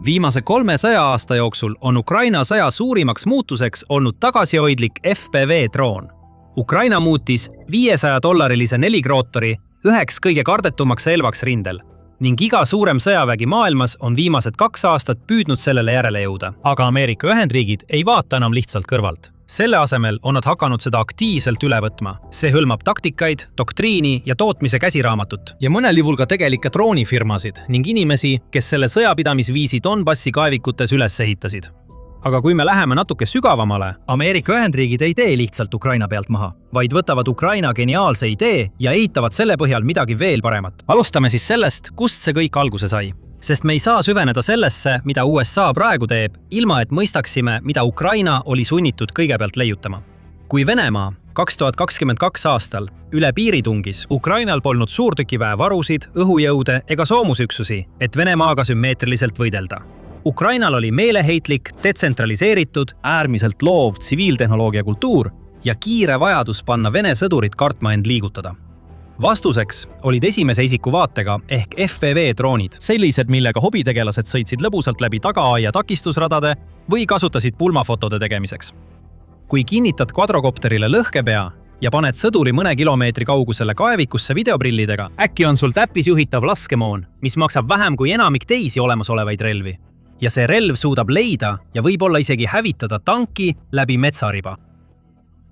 Viimase 300 aasta jooksul on Ukraina sõja suurimaks muutuseks olnud tagasihoidlik FPV-droon. Ukraina muutis $500 neligrootori üheks kõige kardetumaks relvaks rindel ning iga suurem sõjavägi maailmas on viimased 2 aastat püüdnud sellele järele jõuda. Aga Ameerika Ühendriigid ei vaata enam lihtsalt kõrvalt. Selle asemel on nad hakanud seda aktiivselt üle võtma. See hõlmab taktikaid, doktriini ja tootmise käsiraamatut. Ja mõnel juhul ka tegelikke droonifirmasid ning inimesi, kes selle sõjapidamisviisi Donbassi kaevikutes üles ehitasid. Aga kui me läheme natuke sügavamale, Ameerika Ühendriigid ei tee lihtsalt Ukraina pealt maha, vaid võtavad Ukraina geniaalse idee ja ehitavad selle põhjal midagi veel paremat. Alustame siis sellest, kust see kõik alguse sai. Sest me ei saa süveneda sellesse, mida USA praegu teeb, ilma et mõistaksime, mida Ukraina oli sunnitud kõigepealt leiutama. Kui Venemaa 2022 aastal üle piiri tungis, Ukrainal polnud suurtükiväe varusid, õhujõude ega soomusüksusi, et Venemaaga sümmeetriliselt võidelda. Ukrainal oli meeleheitlik, detsentraliseeritud, äärmiselt loov tsiviiltehnoloogia kultuur ja kiire vajadus panna Vene sõdurid kartma end liigutada. Vastuseks olid esimese isiku vaatega ehk FPV-droonid, sellised, millega hobitegelased sõitsid lõbusalt läbi tagaaia takistusradade või kasutasid pulmafotode tegemiseks. Kui kinnitad kvadrokopterile lõhkepea ja paned sõduri mõne kilomeetri kaugusele kaevikusse videoprillidega, äkki on sul täppisjuhitav laskemoon, mis maksab vähem kui enamik teisi olemasolevaid relvi. Ja see relv suudab leida ja võib-olla isegi hävitada tanki läbi metsariba.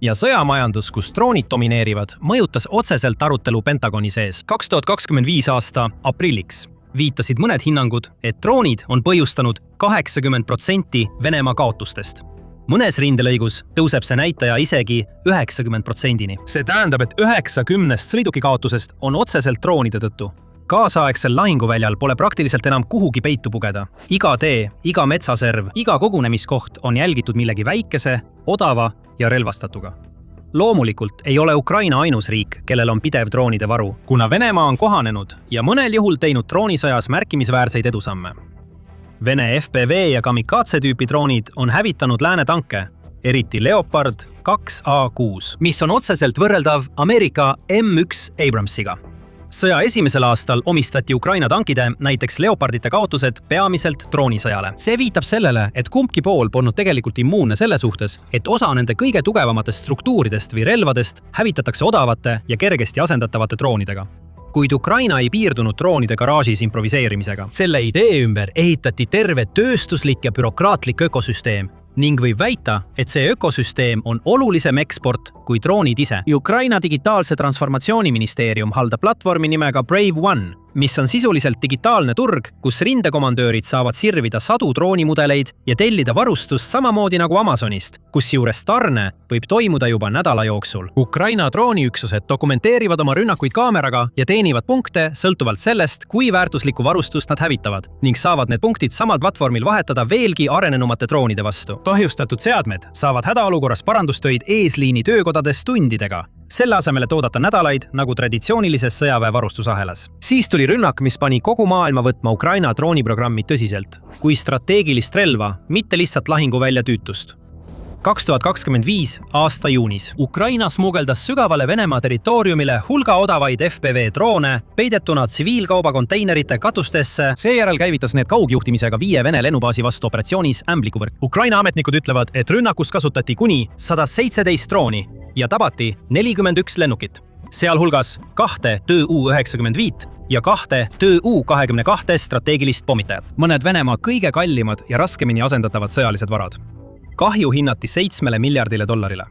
Ja sõjamajandus, kus droonid domineerivad, mõjutas otseselt arutelu Pentagoni sees. 2025 aasta aprilliks viitasid mõned hinnangud, et droonid on põhjustanud 80% Venemaa kaotustest. Mõnes rindelõigus tõuseb see näitaja isegi 90%-ni. See tähendab, et 90 sõiduki kaotusest on otseselt droonide tõttu. Kaasaegsel lahinguväljal pole praktiliselt enam kuhugi peitu pugeda. Iga tee, iga metsaserv, iga kogunemiskoht on jälgitud millegi väikese, odava ja relvastatuga. Loomulikult ei ole Ukraina ainus riik, kellel on pidev droonide varu, kuna Venemaa on kohanenud ja mõnel juhul teinud droonisõjas märkimisväärseid edusamme. Vene FPV ja kamikaze tüüpi droonid on hävitanud lääne tanke, eriti Leopard 2A6, mis on otseselt võrreldav Ameerika M1 Abramsiga. Sõja esimesel aastal omistati Ukraina tankide, näiteks Leopardite kaotused peamiselt droonisõjale. See viitab sellele, et kumbki pool polnud tegelikult immuunne selle suhtes, et osa nende kõige tugevamatest struktuuridest või relvadest hävitatakse odavate ja kergesti asendatavate droonidega. Kuid Ukraina ei piirdunud droonide garaažis improviseerimisega. Selle idee ümber ehitati terve tööstuslik ja bürokraatlik ökosüsteem ning võib väita, et see ökosüsteem on olulisem eksport kui droonid ise. Ukraina digitaalse transformatsiooniministeerium haldab platvormi nimega Brave One, mis on sisuliselt digitaalne turg, kus rindekomandöörid saavad sirvida sadu droonimudeleid ja tellida varustust samamoodi nagu Amazonist, kus juures tarne võib toimuda juba nädala jooksul. Ukraina drooniüksused dokumenteerivad oma rünnakuid kaameraga ja teenivad punkte sõltuvalt sellest, kui väärtuslikku varustust nad hävitavad ning saavad need punktid samal platvormil vahetada veelgi arenenumate droonide vastu. Kahjustatud seadmed saavad hädaolukorras parandustöid eesliini töökodades tundidega, selle asemel, et oodata nädalaid nagu traditsioonilises sõjaväe varustusahelas. Siis tuli rünnak, mis pani kogu maailma võtma Ukraina drooniprogrammi tõsiselt, kui strateegilist relva, mitte lihtsalt lahinguvälja tüütust. 2025 aasta juunis Ukraina smugeldas sügavale Venemaa territooriumile hulga odavaid FPV-droone peidetuna tsiviilkaubakonteinerite katustesse. Seejärel käivitas need kaugjuhtimisega 5 Vene lennubaasi vastu operatsioonis Ämblikuvõrk. Ukraina ametnikud ütlevad, et rünnakus kasutati kuni 117 drooni ja tabati 41 lennukit, sealhulgas 2 TU-95 ja 2 TU-22 strateegilist pommitajat. Mõned Venemaa kõige kallimad ja raskemini asendatavad sõjalised varad. Kahju hinnati $7 miljardile.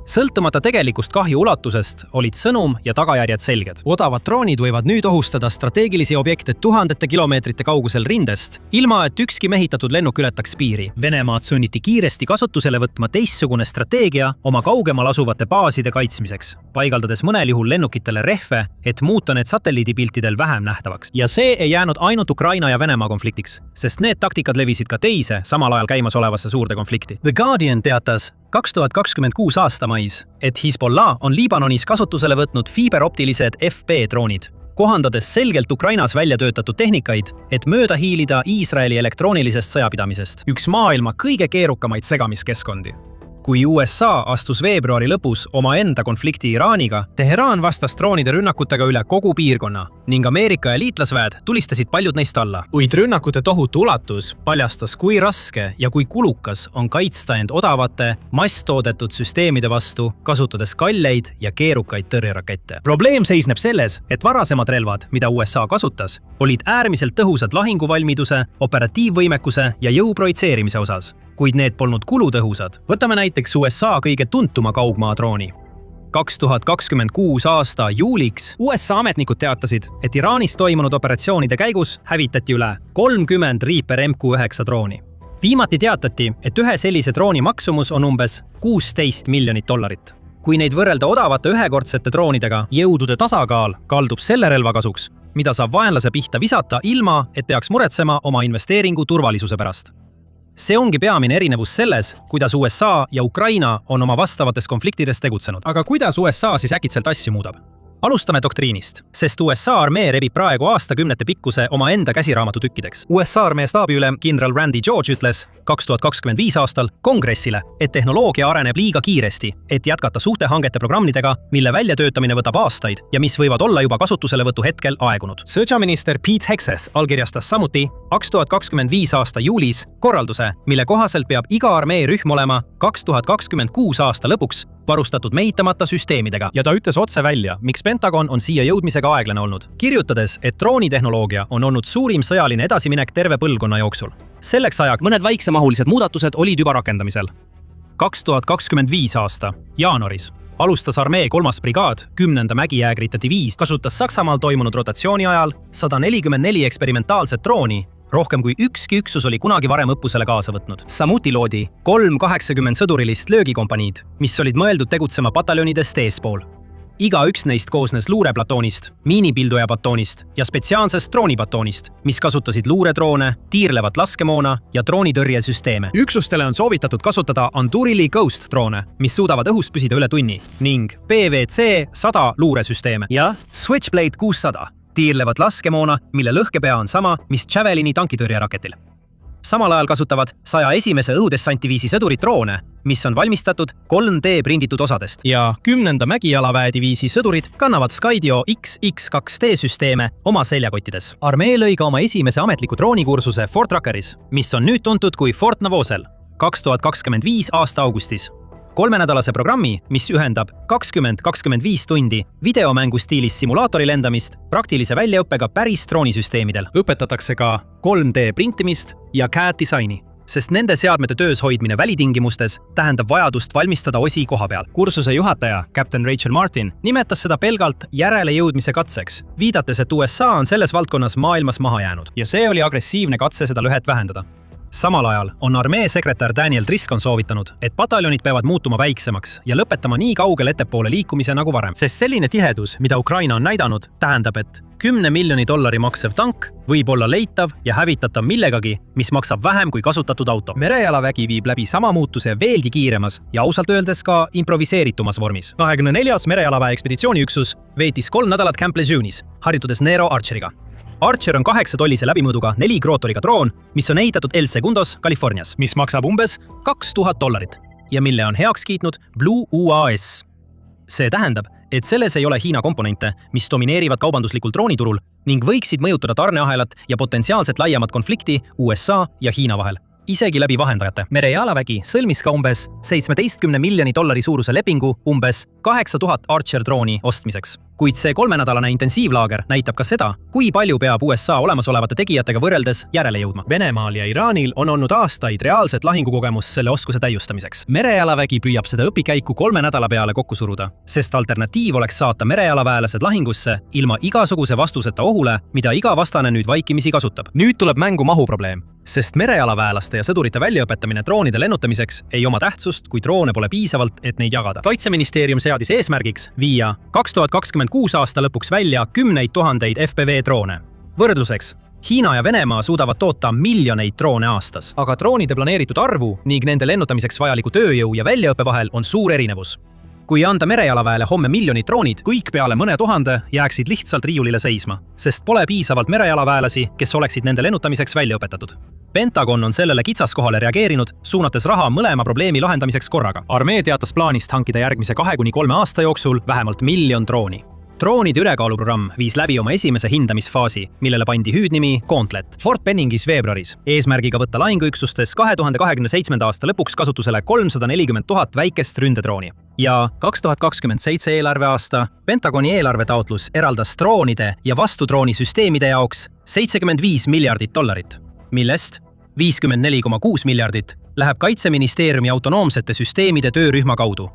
Sõltumata tegelikust kahju ulatusest olid sõnum ja tagajärjed selged. Odavad droonid võivad nüüd ohustada strateegilisi objekte tuhandete kilomeetrite kaugusel rindest, ilma et ükski mehitatud lennuk ületaks piiri. Venemaad sunniti kiiresti kasutusele võtma teistsugune strateegia oma kaugemal asuvate baaside kaitsmiseks, paigaldades mõnel juhul lennukitele rehve, et muuta need satelliidipiltidel vähem nähtavaks. Ja see ei jäänud ainult Ukraina ja Venemaa konfliktiks, sest need taktikad levisid ka teise samal ajal käimasolevasse suurde konflikti. The Guardian teatas 2026 aasta mais, et Hezbollah on Liibanonis kasutusele võtnud fiiberoptilised FP-droonid, kohandades selgelt Ukrainas välja töötatud tehnikaid, et mööda hiilida Iisraeli elektroonilisest sõjapidamisest. Üks maailma kõige keerukamaid segamiskeskkondi. Kui USA astus veebruari lõpus oma enda konflikti Iraaniga, Teheraan vastas droonide rünnakutega üle kogu piirkonna, ning Ameerika ja liitlasväed tulistasid paljud neist alla. Kuid rünnakute tohutu ulatus paljastas, kui raske ja kui kulukas on kaitsta end odavate, masstoodetud süsteemide vastu, kasutades kalleid ja keerukaid tõrjerakette. Probleem seisneb selles, et varasemad relvad, mida USA kasutas, olid äärmiselt tõhusad lahinguvalmiduse, operatiivvõimekuse ja jõu projitseerimise osas, kuid need polnud kulutõhusad. Võtame näiteks USA kõige tuntuma kaugmaadrooni. 2026 aasta juuliks USA ametnikud teatasid, et Iraanis toimunud operatsioonide käigus hävitati üle 30 Reaper MQ-9 drooni. Viimati teatati, et ühe sellise drooni maksumus on umbes $16 miljonit. Kui neid võrrelda odavate ühekordsete droonidega, jõudude tasakaal kaldub selle relva kasuks, mida saab vaenlase pihta visata ilma, et peaks muretsema oma investeeringu turvalisuse pärast. See ongi peamine erinevus selles, kuidas USA ja Ukraina on oma vastavates konfliktides tegutsenud. Aga kuidas USA siis äkitselt asju muudab? Alustame doktriinist, sest USA armee rebib praegu aastakümnete pikkuse oma enda käsiraamatu tükkideks. USA armee staabiülem kindral Randy George ütles 2025 aastal kongressile, et tehnoloogia areneb liiga kiiresti, et jätkata suhtehangete programmidega, mille väljatöötamine võtab aastaid ja mis võivad olla juba kasutuselevõtu hetkel aegunud. Sõjaminister Pete Hegseth allkirjastas samuti 2025 aasta juulis korralduse, mille kohaselt peab iga armeerühm olema 2026 aasta lõpuks varustatud mehitamata süsteemidega. Ja ta ütles otse välja, miks Pentagon on siia jõudmisega aeglane olnud, kirjutades, et droonitehnoloogia on olnud suurim sõjaline edasiminek terve põlvkonna jooksul. Selleks ajaks mõned väiksemahulised muudatused olid juba rakendamisel. 2025 aasta jaanuaris alustas armee 3. brigaad 10. mägijäägrite diviis, kasutas Saksamaal toimunud rotatsiooni ajal 144 eksperimentaalset drooni, rohkem kui ükski üksus oli kunagi varem õppusele kaasa võtnud. Samuti loodi 3 80 sõdurilist löögikompaniid, mis olid mõeldud tegutsema pataljonidest eespool. Igaüks neist koosnes luureplatoonist, miinipilduja-batoonist ja spetsiaalsest droonibatoonist, mis kasutasid luuredroone, tiirlevat laskemoona ja droonitõrjesüsteeme. Üksustele on soovitatud kasutada Andurili Ghost droone, mis suudavad õhus püsida üle tunni, ning PVC-100 luuresüsteeme ja Switchblade 600, tiirlevat laskemoona, mille lõhkepea on sama, mis Javelini tankitõrjeraketil. Samal ajal kasutavad 101. õhudessantiviisi sõdurit droone, mis on valmistatud 3D prinditud osadest. Ja 10. mägijalaväediviisi sõdurid kannavad Skydio XX2D süsteeme oma seljakottides. Armee lõi ka oma esimese ametliku droonikursuse Fort Ruckeris, mis on nüüd tuntud kui Fort Novosel, 2025 aasta augustis. 3-nädalase programmi, mis ühendab 20-25 tundi videomängu stiilis simulaatori lendamist praktilise väljaõppega päris droonisüsteemidel. Õpetatakse ka 3D printimist ja CAD disaini, sest nende seadmete töös hoidmine välitingimustes tähendab vajadust valmistada osi koha peal. Kursuse juhataja, Captain Rachel Martin, nimetas seda pelgalt järelejõudmise katseks, viidates, et USA on selles valdkonnas maailmas maha jäänud. Ja see oli agressiivne katse seda lõhet vähendada. Samal ajal on armee sekretär Daniel Driscoll soovitanud, et pataljonid peavad muutuma väiksemaks ja lõpetama nii kaugel ettepoole liikumise nagu varem. Sest selline tihedus, mida Ukraina on näidanud, tähendab, et $10 miljoni maksev tank võib olla leitav ja hävitatav millegagi, mis maksab vähem kui kasutatud auto. Merejalavägi viib läbi sama muutuse veelgi kiiremas ja ausalt öeldes ka improviseeritumas vormis. 24. merejalaväe ekspeditsiooniüksus veetis 3 nädalat Camp Lejeune'is, harjutudes Nero Archeriga. Archer on 8-tollise läbimõõduga 4-krootoriga droon, mis on ehitatud El Segundos, Californias, mis maksab umbes $2000 ja mille on heaks kiitnud Blue UAS. See tähendab, et selles ei ole Hiina komponente, mis domineerivad kaubanduslikul drooniturul ning võiksid mõjutada tarneahelat ja potentsiaalselt laiemat konflikti USA ja Hiina vahel, isegi läbi vahendajate. Merejalavägi sõlmis ka umbes $17 miljoni suuruse lepingu umbes 8000 Archer drooni ostmiseks. Kuid see 3-nädalane intensiivlaager näitab ka seda, kui palju peab USA olemasolevate tegijatega võrreldes järele jõudma. Venemaal ja Iraanil on olnud aastaid reaalset lahingukogemus selle oskuse täiustamiseks. Merejalavägi püüab seda õpikäiku 3 nädala peale kokku suruda, sest alternatiiv oleks saata merejalaväelased lahingusse ilma igasuguse vastuseta ohule, mida iga vastane nüüd vaikimisi kasutab. Nüüd tuleb mängu mahuprobleem, sest merejalaväelaste ja sõdurite väljaõpetamine droonide lennutamiseks ei oma tähtsust, kui droone pole piisavalt, et neid jagada. Kaitseministeerium seadis eesmärgiks viia 2026 aasta lõpuks välja 10 000 FPV droone. Võrdluseks, Hiina ja Venemaa suudavad toota miljoneid droone aastas, aga droonide planeeritud arvu ning nende lennutamiseks vajaliku tööjõu ja väljaõppe vahel on suur erinevus. Kui anda merejalaväele homme miljonid droonid, kõik peale mõne tuhande jääksid lihtsalt riiulile seisma, sest pole piisavalt merejalaväelasi, kes oleksid nende lennutamiseks välja õpetatud. Pentagon on sellele kitsaskohale reageerinud, suunates raha mõlema probleemi lahendamiseks korraga. Armee teatas plaanist hankida järgmise 2-3 aasta jooksul vähemalt 1 000 000 drooni. droonide ülekaaluprogramm viis läbi oma esimese hindamisfaasi, millele pandi hüüdnimi Gauntlet Fort Benningis veebruaris, eesmärgiga võtta lahinguüksustes 2027. aasta lõpuks kasutusele 340 000 väikest ründedrooni. Ja 2027 eelarveaasta Pentagoni eelarvetaotlus eraldas droonide ja vastudroonisüsteemide jaoks $75 miljardit, millest 54,6 miljardit läheb Kaitseministeeriumi autonoomsete süsteemide töörühma kaudu.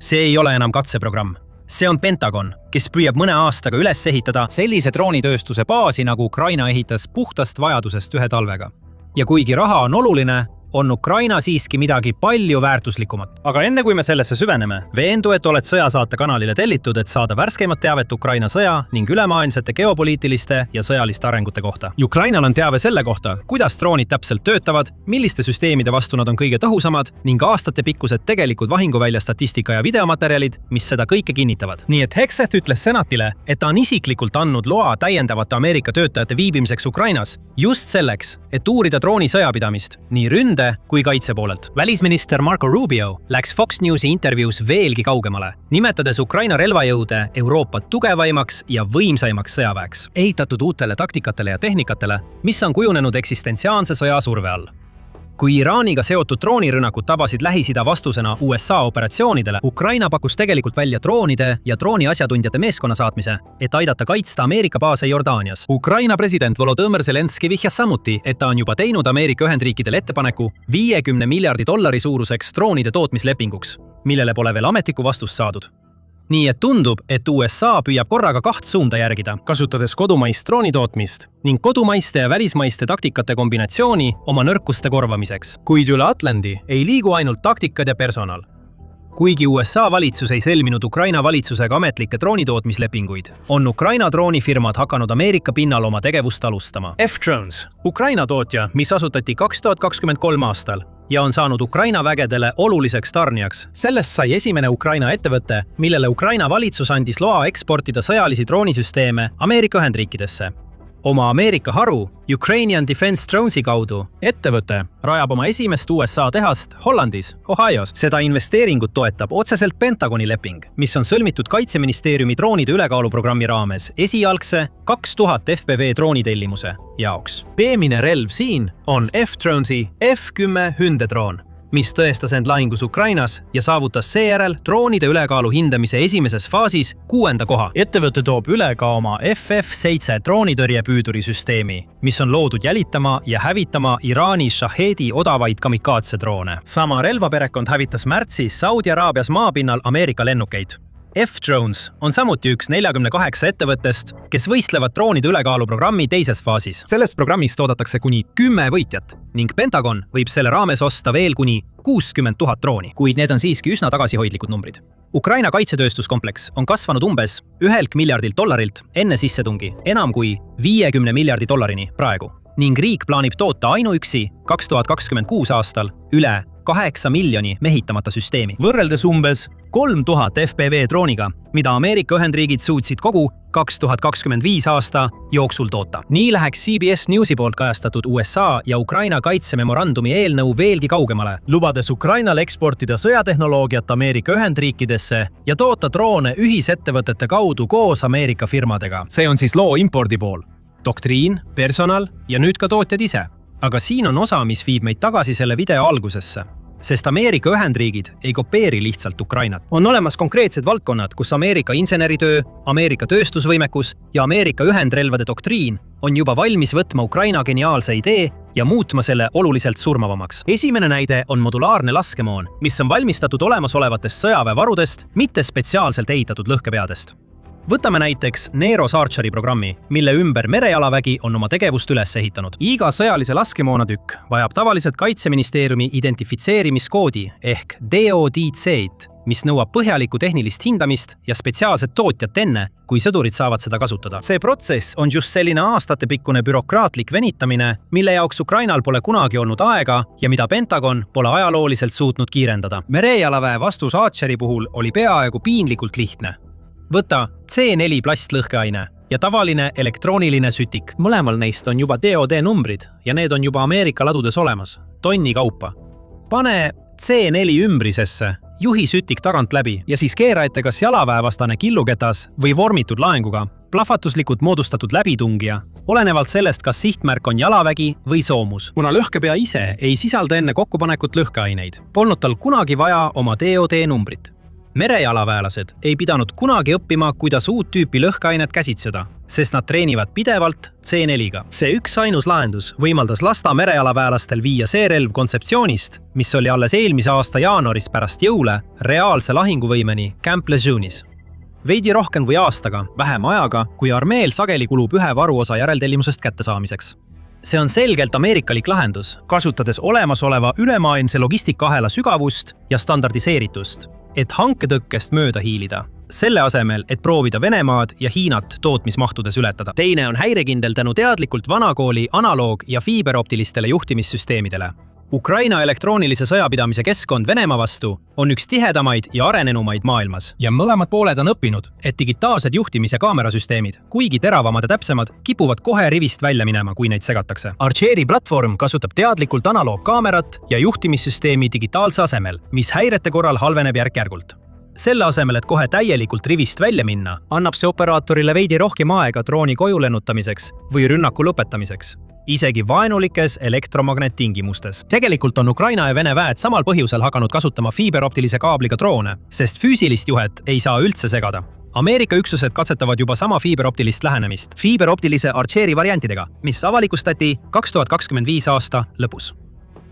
See ei ole enam katseprogramm. See on Pentagon, kes püüab mõne aastaga üles ehitada sellise droonitööstuse baasi, nagu Ukraina ehitas puhtast vajadusest ühe talvega. Ja kuigi raha on oluline, on Ukraina siiski midagi palju väärtuslikumat. Aga enne kui me sellesse süveneme, veendu, et oled sõjasaate kanalile tellitud, et saada värskemat teavet Ukraina sõja ning ülemaailmsete geopoliitiliste ja sõjaliste arengute kohta. Ukrainal on teave selle kohta, kuidas droonid täpselt töötavad, milliste süsteemide vastu nad on kõige tõhusamad ning aastatepikkused tegelikud vahinguvälja statistika ja videomaterjalid, mis seda kõike kinnitavad. Nii et Hegseth ütles senatile, et ta on isiklikult andnud loa täiendavate Ameerika töötajate viibimiseks Ukrainas just selleks, et uurida drooni sõjapidamist nii ründe kui kaitse poolelt. Välisminister Marco Rubio läks Fox Newsi intervjuus veelgi kaugemale, nimetades Ukraina relvajõude Euroopa tugevaimaks ja võimsaimaks sõjaväeks, ehitatud uutele taktikatele ja tehnikatele, mis on kujunenud eksistentsiaalse sõja surve all. Kui Iraaniga seotud droonirünnakud tabasid Lähis-Ida vastusena USA operatsioonidele, Ukraina pakkus tegelikult välja droonide ja drooniasjatundjate meeskonna saatmise, et aidata kaitsta Ameerika baase Jordaanias. Ukraina president Volodõmõr Zelenski vihjas samuti, et ta on juba teinud Ameerika Ühendriikidele ettepaneku $50 miljardi suuruseks droonide tootmislepinguks, millele pole veel ametlikku vastust saadud. Nii et tundub, et USA püüab korraga 2 suunda järgida, kasutades kodumaist droonitootmist ning kodumaiste ja välismaiste taktikate kombinatsiooni oma nõrkuste korvamiseks. Kuid üle Atlandi ei liigu ainult taktikad ja personal. Kuigi USA valitsus ei sõlminud Ukraina valitsusega ametlikke droonitootmislepinguid, on Ukraina droonifirmad hakanud Ameerika pinnal oma tegevust alustama. F-Drones, Ukraina tootja, mis asutati 2023 aastal ja on saanud Ukraina vägedele oluliseks tarnijaks. Sellest sai esimene Ukraina ettevõte, millele Ukraina valitsus andis loa eksportida sõjalisi droonisüsteeme Ameerika Ühendriikidesse. Oma Ameerika haru Ukrainian Defense Dronesi kaudu ettevõte rajab oma esimest USA tehast Hollandis, Ohios. Seda investeeringut toetab otseselt Pentagoni leping, mis on sõlmitud Kaitseministeeriumi droonide ülekaaluprogrammi raames esialgse 2000 FPV droonitellimuse jaoks. Peamine relv siin on F-Dronesi F-10 hündedroon, mis tõestas end lahingus Ukrainas ja saavutas seejärel droonide ülekaalu hindamise esimeses faasis 6. koha. Ettevõte toob üle ka oma FF-7 droonitõrjepüüdurisüsteemi, mis on loodud jälitama ja hävitama Iraani Shahedi odavaid kamikaatsedroone. Sama relvaperekond hävitas märtsis Saudi Araabias maapinnal Ameerika lennukeid. F-Drones on samuti üks 48 ettevõttest, kes võistlevad droonide ülekaaluprogrammi teises faasis. Sellest programmist oodatakse kuni 10 võitjat ning Pentagon võib selle raames osta veel kuni 60 000 drooni, kuid need on siiski üsna tagasihoidlikud numbrid. Ukraina kaitsetööstuskompleks on kasvanud umbes $1 miljardilt enne sissetungi enam kui $50 miljardi praegu ning riik plaanib toota ainuüksi 2026 aastal üle 8 miljoni mehitamata süsteemi. Võrreldes umbes 3000 FPV drooniga, mida Ameerika Ühendriigid suutsid kogu 2025 aasta jooksul toota. Nii läheks CBS Newsi poolt kajastatud USA ja Ukraina kaitsememorandumi eelnõu veelgi kaugemale, lubades Ukrainal eksportida sõjatehnoloogiat Ameerika Ühendriikidesse ja toota droone ühisettevõtete kaudu koos Ameerika firmadega. See on siis loo impordi pool. Doktriin, personal ja nüüd ka tootjad ise. Aga siin on osa, mis viib meid tagasi selle video algusesse. Sest Ameerika Ühendriigid ei kopeeri lihtsalt Ukrainat. On olemas konkreetsed valdkonnad, kus Ameerika inseneritöö, Ameerika tööstusvõimekus ja Ameerika ühendrelvade doktriin on juba valmis võtma Ukraina geniaalse idee ja muutma selle oluliselt surmavamaks. Esimene näide on modulaarne laskemoon, mis on valmistatud olemasolevatest sõjaväevarudest, mitte spetsiaalselt ehitatud lõhkepeadest. Võtame näiteks Neros Archeri programmi, mille ümber merejalavägi on oma tegevust üles ehitanud. Iga sõjalise laskemoonatükk vajab tavaliselt Kaitseministeeriumi identifitseerimiskoodi ehk DODC-d, mis nõuab põhjalikku tehnilist hindamist ja spetsiaalset tootjat enne, kui sõdurid saavad seda kasutada. See protsess on just selline aastatepikkune bürokraatlik venitamine, mille jaoks Ukrainal pole kunagi olnud aega ja mida Pentagon pole ajalooliselt suutnud kiirendada. Merejalaväe vastus Archeri puhul oli peaaegu piinlikult lihtne. Võta C4 plastlõhkeaine ja tavaline elektrooniline sütik. Mõlemal neist on juba DOD numbrid ja need on juba Ameerika ladudes olemas, tonni kaupa. Pane C4 ümbrisesse juhi sütik tagant läbi ja siis keera ette kas jalaväevastane killuketas või vormitud laenguga, plahvatuslikult moodustatud läbitungija, olenevalt sellest, kas sihtmärk on jalavägi või soomus. Kuna lõhkepea ise ei sisalda enne kokkupanekut lõhkeaineid, polnud tal kunagi vaja oma DOD numbrit. Merejalaväelased ei pidanud kunagi õppima, kuidas uut tüüpi lõhkeainet käsitseda, sest nad treenivad pidevalt C4-ga. See üksainus lahendus võimaldas lasta merejalaväelastel viia see relv kontseptsioonist, mis oli alles eelmise aasta jaanuaris pärast jõule, reaalse lahinguvõimeni Camp Lejeune'is. Veidi rohkem või aastaga, vähem ajaga, kui armeel sageli kulub ühe varuosa järeltellimusest kättesaamiseks. See on selgelt ameerikalik lahendus, kasutades olemasoleva ülemaailmse logistikaahela sügavust ja standardiseeritust, et hanketõkkest mööda hiilida, selle asemel, et proovida Venemaad ja Hiinat tootmismahtudes ületada. Teine on häirekindel tänu teadlikult vanakooli analoog- ja fiiberoptilistele juhtimissüsteemidele. Ukraina elektroonilise sõjapidamise keskkond Venemaa vastu on üks tihedamaid ja arenenumaid maailmas. Ja mõlemad pooled on õppinud, et digitaalsed juhtimis- ja kaamerasüsteemid, kuigi teravamad ja täpsemad, kipuvad kohe rivist välja minema, kui neid segatakse. Archeri platvorm kasutab teadlikult analoogkaamerat ja juhtimissüsteemi digitaalse asemel, mis häirete korral halveneb järk-järgult. Selle asemel, et kohe täielikult rivist välja minna, annab see operaatorile veidi rohkem aega drooni koju lennutamiseks või rünnaku lõpetamiseks. Isegi vaenulikes elektromagnettingimustes. Tegelikult on Ukraina ja Vene väed samal põhjusel hakanud kasutama fiiberoptilise kaabliga droone, sest füüsilist juhet ei saa üldse segada. Ameerika üksused katsetavad juba sama fiiberoptilist lähenemist fiiberoptilise Archeri variantidega, mis avalikustati 2025 aasta lõpus.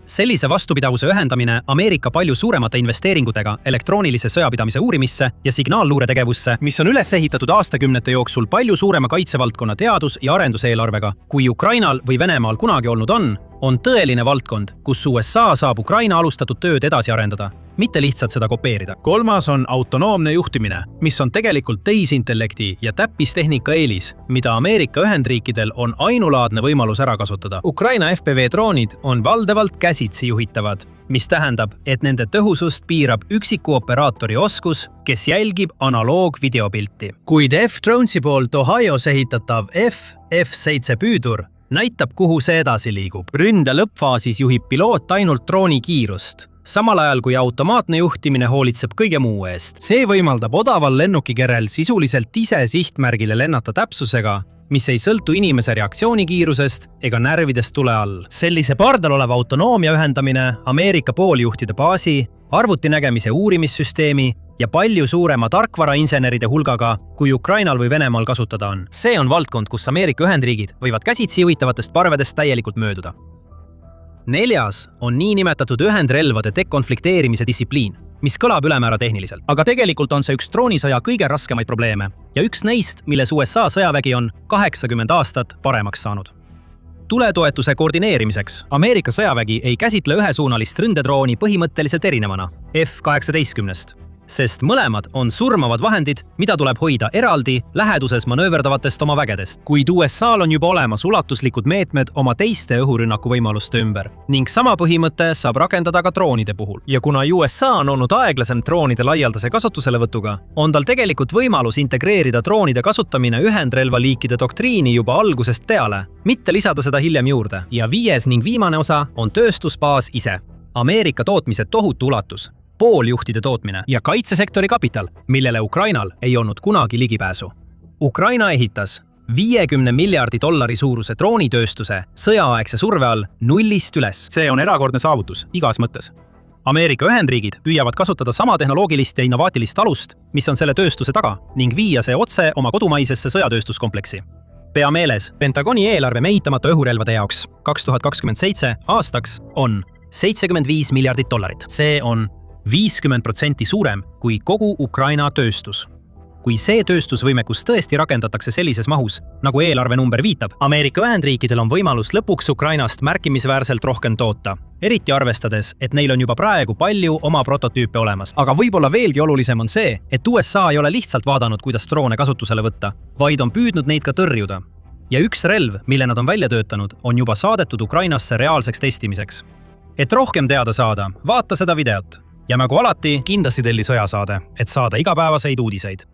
Sellise vastupidavuse ühendamine Ameerika palju suuremate investeeringutega elektroonilise sõjapidamise uurimisse ja signaalluuretegevusse, mis on üles ehitatud aastakümnete jooksul palju suurema kaitsevaldkonna teadus- ja arenduseelarvega, kui Ukrainal või Venemaal kunagi olnud on tõeline valdkond, kus USA saab Ukraina alustatud tööd edasi arendada, mitte lihtsalt seda kopeerida. Kolmas on autonoomne juhtimine, mis on tegelikult tehisintellekti ja täppistehnika eelis, mida Ameerika Ühendriikidel on ainulaadne võimalus ära kasutada. Ukraina FPV droonid on valdavalt käsitsi juhitavad, mis tähendab, et nende tõhusust piirab üksiku operaatori oskus, kes jälgib analoog-videopilti. Kuid F-Dronesi poolt Ohios ehitatav F-7 püüdur näitab, kuhu see edasi liigub. Ründe lõppfaasis juhib piloot ainult drooni kiirust, samal ajal kui automaatne juhtimine hoolitseb kõige muu eest. See võimaldab odaval lennukikerel sisuliselt ise sihtmärgile lennata täpsusega, mis ei sõltu inimese reaktsioonikiirusest ega närvidest tule all. Sellise pardal oleva autonoomia ühendamine Ameerika pooljuhtide baasi, arvutinägemise uurimissüsteemi ja palju suurema tarkvarainseneride hulgaga, kui Ukrainal või Venemaal kasutada on. See on valdkond, kus Ameerika Ühendriigid võivad käsitsi juhitavatest parvedest täielikult mööduda. Neljas on niinimetatud ühendrelvade dekonflikteerimise distsipliin, mis kõlab ülemäära tehniliselt. Aga tegelikult on see üks droonisõja kõige raskemaid probleeme ja üks neist, milles USA sõjavägi on 80 aastat paremaks saanud. Tuletoetuse koordineerimiseks Ameerika sõjavägi ei käsitle ühesuunalist ründedrooni põhimõtteliselt erinevana F-18-st, sest mõlemad on surmavad vahendid, mida tuleb hoida eraldi läheduses manööverdavatest oma vägedest. Kuid USA-l on juba olemas ulatuslikud meetmed oma teiste õhurünnaku võimaluste ümber ning sama põhimõte saab rakendada ka droonide puhul. Ja kuna USA on olnud aeglasem droonide laialdase kasutuselevõtuga, on tal tegelikult võimalus integreerida droonide kasutamine ühendrelvaliikide doktriini juba algusest peale, mitte lisada seda hiljem juurde. Ja viies ning viimane osa on tööstusbaas ise. Ameerika tootmise tohutu ulatus, pooljuhtide tootmine ja kaitsesektori kapital, millele Ukrainal ei olnud kunagi ligipääsu. Ukraina ehitas 50 miljardi dollari suuruse droonitööstuse sõjaaegse surve all nullist üles. See on erakordne saavutus igas mõttes. Ameerika Ühendriigid püüavad kasutada sama tehnoloogilist ja innovaatilist alust, mis on selle tööstuse taga, ning viia see otse oma kodumaisesse sõjatööstuskompleksi. Pea meeles, Pentagoni eelarve mehitamata õhurelvade jaoks 2027 aastaks on $75 miljardit. See on 50% suurem kui kogu Ukraina tööstus. Kui see tööstusvõimekus tõesti rakendatakse sellises mahus, nagu eelarve number viitab, Ameerika Ühendriikidel on võimalus lõpuks Ukrainast märkimisväärselt rohkem toota, eriti arvestades, et neil on juba praegu palju oma prototüüpe olemas. Aga võib-olla veelgi olulisem on see, et USA ei ole lihtsalt vaadanud, kuidas droone kasutusele võtta, vaid on püüdnud neid ka tõrjuda. Ja üks relv, mille nad on välja töötanud, on juba saadetud Ukrainasse reaalseks testimiseks. Et rohkem teada saada, vaata seda videot. Ja nagu alati, kindlasti telli sõjasaade, et saada igapäevaseid uudiseid.